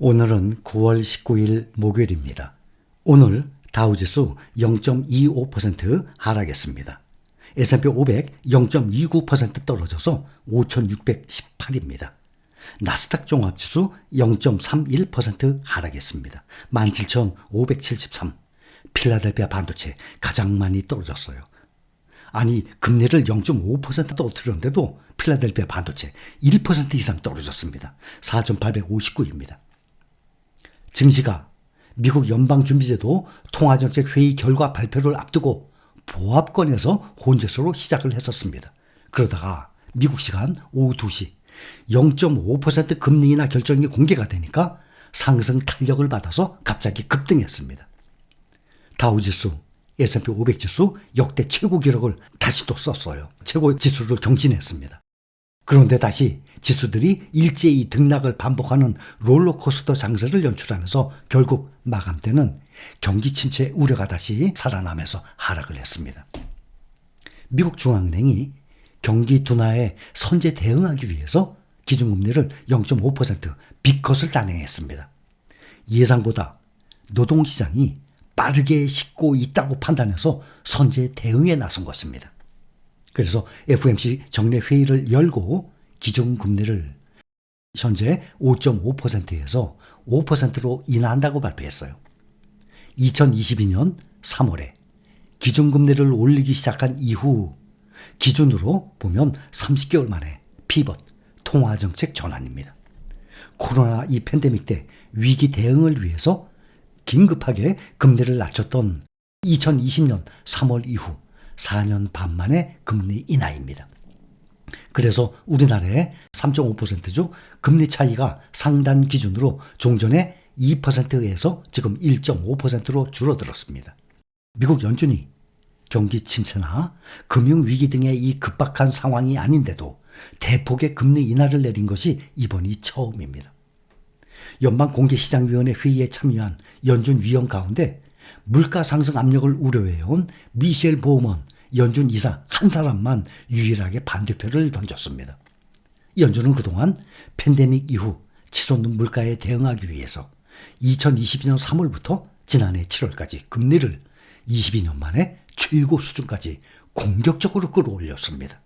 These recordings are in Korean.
오늘은 9월 19일 목요일입니다. 오늘 다우지수 0.25% 하락했습니다. S&P 500 0.29% 떨어져서 5,618입니다. 나스닥 종합지수 0.31% 하락했습니다. 17,573. 필라델피아 반도체 가장 많이 떨어졌어요. 아니, 금리를 0.5% 떨어뜨렸는데도 필라델피아 반도체 1% 이상 떨어졌습니다. 4,859입니다. 증시가 미국 연방준비제도 통화정책회의 결과 발표를 앞두고 보합권에서 혼재소로 시작을 했었습니다. 그러다가 미국 시간 오후 2시 0.5% 금리 인하 결정이 공개가 되니까 상승 탄력을 받아서 갑자기 급등했습니다. 다우지수, S&P 500지수 역대 최고 기록을 다시 또 썼어요. 최고 지수를 경신했습니다. 그런데 다시 지수들이 일제히 등락을 반복하는 롤러코스터 장세를 연출하면서 결국 마감 때는 경기 침체 우려가 다시 살아나면서 하락을 했습니다. 미국 중앙은행이 경기 둔화에 선제 대응하기 위해서 기준금리를 0.5% 빅컷을 단행했습니다. 예상보다 노동시장이 빠르게 식고 있다고 판단해서 선제 대응에 나선 것입니다. 그래서 FOMC 정례 회의를 열고 기준금리를 현재 5.5%에서 5%로 인하한다고 발표했어요. 2022년 3월에 기준금리를 올리기 시작한 이후 기준으로 보면 30개월 만에 피벗 통화정책 전환입니다. 코로나 이 팬데믹 때 위기 대응을 위해서 긴급하게 금리를 낮췄던 2020년 3월 이후 4년 반 만에 금리 인하입니다. 그래서 우리나라의 3.5%죠. 금리 차이가 상단 기준으로 종전에 2%에서 지금 1.5%로 줄어들었습니다. 미국 연준이 경기 침체나 금융위기 등의 이 급박한 상황이 아닌데도 대폭의 금리 인하를 내린 것이 이번이 처음입니다. 연방공개시장위원회 회의에 참여한 연준 위원 가운데 물가 상승 압력을 우려해온 미셸 보우먼 연준 이사 한 사람만 유일하게 반대표를 던졌습니다. 연준은 그동안 팬데믹 이후 치솟는 물가에 대응하기 위해서 2022년 3월부터 지난해 7월까지 금리를 22년 만에 최고 수준까지 공격적으로 끌어올렸습니다.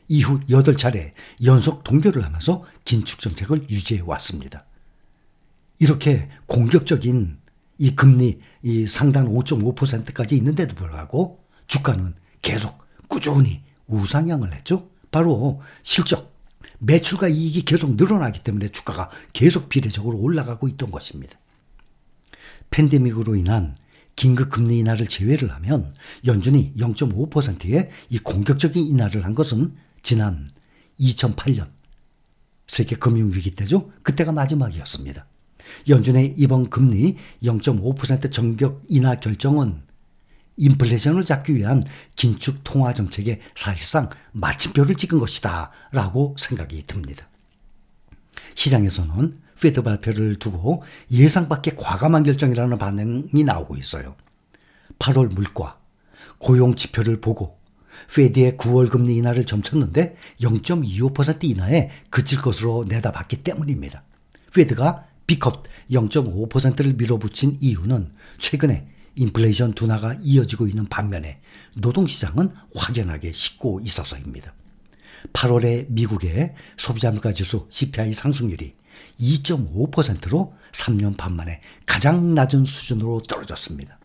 이후 8차례 연속 동결을 하면서 긴축 정책을 유지해 왔습니다. 이렇게 공격적인 이 금리 이 상단 5.5%까지 있는데도 불구하고 주가는 계속 꾸준히 우상향을 했죠. 바로 실적, 매출과 이익이 계속 늘어나기 때문에 주가가 계속 비례적으로 올라가고 있던 것입니다. 팬데믹으로 인한 긴급 금리 인하를 제외를 하면 연준이 0.5%의 이 공격적인 인하를 한 것은 지난 2008년 세계 금융위기 때죠. 그때가 마지막이었습니다. 연준의 이번 금리 0.5% 정격 인하 결정은 인플레이션을 잡기 위한 긴축 통화 정책에 사실상 마침표를 찍은 것이다 라고 생각이 듭니다. 시장에서는 페드 발표를 두고 예상 밖의 과감한 결정이라는 반응이 나오고 있어요. 8월 물가, 고용 지표를 보고 페드의 9월 금리 인하를 점쳤는데 0.25% 인하에 그칠 것으로 내다봤기 때문입니다. 페드가 빅컷 0.5%를 밀어붙인 이유는 최근에 인플레이션 둔화가 이어지고 있는 반면에 노동시장은 확연하게 식고 있어서입니다. 8월에 미국의 소비자물가지수 CPI 상승률이 2.5%로 3년 반 만에 가장 낮은 수준으로 떨어졌습니다.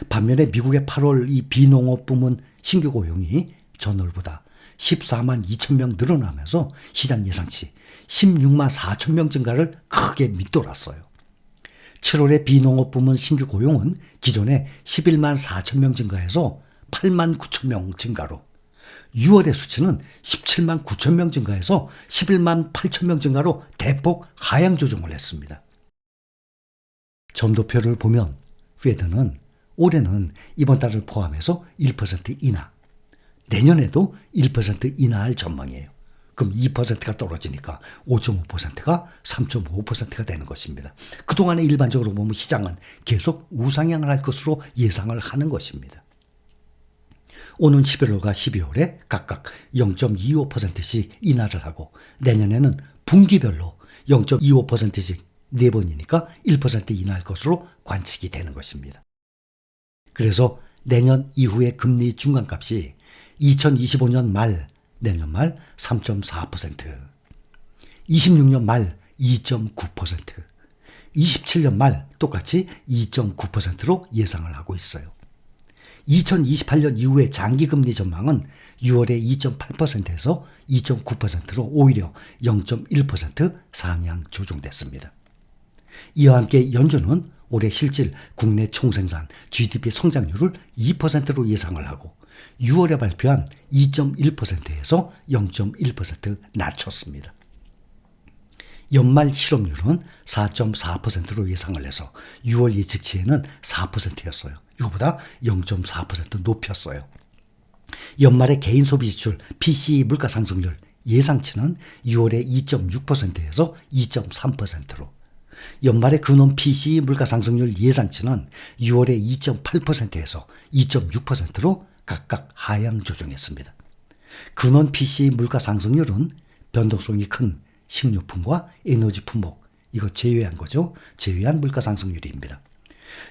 반면에 미국의 8월 이 비농업 부문 신규 고용이 전월보다 14만 2천 명 늘어나면서 시장 예상치 16만 4천 명 증가를 크게 밑돌았어요. 7월의 비농업 부문 신규 고용은 기존에 11만 4천 명 증가해서 8만 9천 명 증가로 6월의 수치는 17만 9천 명 증가해서 11만 8천 명 증가로 대폭 하향 조정을 했습니다. 점도표를 보면 페드는 올해는 이번 달을 포함해서 1% 인하, 내년에도 1% 인하할 전망이에요. 그럼 2%가 떨어지니까 5.5%가 3.5%가 되는 것입니다. 그동안에 일반적으로 보면 시장은 계속 우상향을 할 것으로 예상을 하는 것입니다. 오는 11월과 12월에 각각 0.25%씩 인하를 하고 내년에는 분기별로 0.25%씩 4번이니까 1% 인하할 것으로 관측이 되는 것입니다. 그래서 내년 이후의 금리 중간값이 2025년 말, 내년 말 3.4%, 26년 말 2.9%, 27년 말 똑같이 2.9%로 예상을 하고 있어요. 2028년 이후의 장기금리 전망은 6월에 2.8%에서 2.9%로 오히려 0.1% 상향 조정됐습니다. 이와 함께 연준은 올해 실질 국내 총생산 GDP 성장률을 2%로 예상을 하고 6월에 발표한 2.1%에서 0.1% 낮췄습니다. 연말 실업률은 4.4%로 예상을 해서 6월 예측치에는 4%였어요. 이거보다 0.4% 높였어요. 연말의 개인 소비 지출 PCE 물가 상승률 예상치는 6월에 2.6%에서 2.3%로, 연말의 근원 PCE 물가 상승률 예상치는 6월에 2.8%에서 2.6%로 각각 하향 조정했습니다. 근원 PCE 물가 상승률은 변동성이 큰 식료품과 에너지 품목, 이거 제외한 거죠. 제외한 물가 상승률입니다.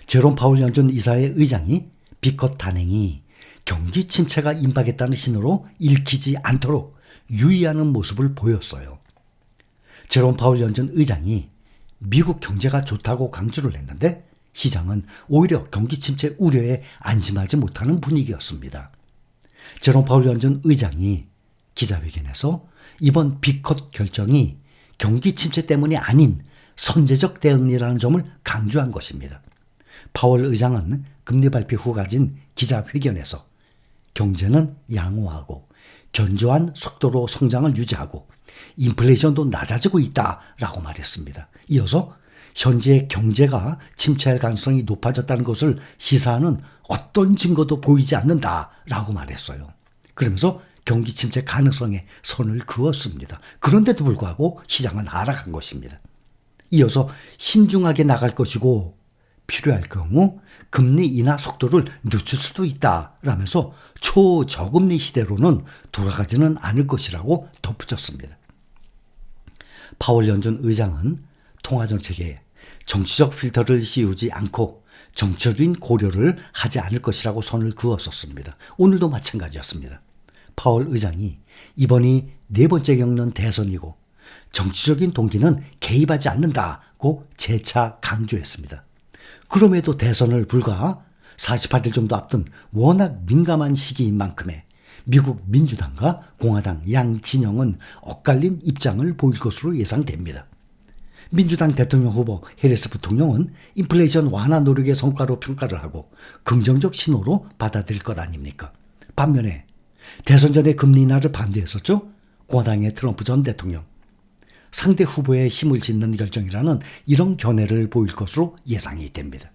제롬 파월 연준 이사회 의장이 비컷 단행이 경기 침체가 임박했다는 신호로 읽히지 않도록 유의하는 모습을 보였어요. 제롬 파월 연준 의장이 미국 경제가 좋다고 강조를 했는데 시장은 오히려 경기 침체 우려에 안심하지 못하는 분위기였습니다. 제롬 파월 연준 의장이 기자회견에서 이번 비컷 결정이 경기 침체 때문이 아닌 선제적 대응이라는 점을 강조한 것입니다. 파월 의장은 금리 발표 후 가진 기자회견에서 경제는 양호하고 견조한 속도로 성장을 유지하고 인플레이션도 낮아지고 있다라고 말했습니다. 이어서 현재 경제가 침체할 가능성이 높아졌다는 것을 시사하는 어떤 증거도 보이지 않는다라고 말했어요. 그러면서 경기 침체 가능성에 선을 그었습니다. 그런데도 불구하고 시장은 하락한 것입니다. 이어서 신중하게 나갈 것이고 필요할 경우 금리 인하 속도를 늦출 수도 있다라면서 초저금리 시대로는 돌아가지는 않을 것이라고 덧붙였습니다. 파월 연준 의장은 통화정책에 정치적 필터를 씌우지 않고 정책적인 고려를 하지 않을 것이라고 선을 그었었습니다. 오늘도 마찬가지였습니다. 파월 의장이 이번이 4번째 겪는 대선이고 정치적인 동기는 개입하지 않는다고 재차 강조했습니다. 그럼에도 대선을 불과 48일 정도 앞둔 워낙 민감한 시기인 만큼에 미국 민주당과 공화당 양 진영은 엇갈린 입장을 보일 것으로 예상됩니다. 민주당 대통령 후보 해리스 부통령은 인플레이션 완화 노력의 성과로 평가를 하고 긍정적 신호로 받아들일 것 아닙니까? 반면에 대선 전에 금리 인하를 반대했었죠. 공화당의 트럼프 전 대통령. 상대 후보의 힘을 짓는 결정이라는 이런 견해를 보일 것으로 예상이 됩니다.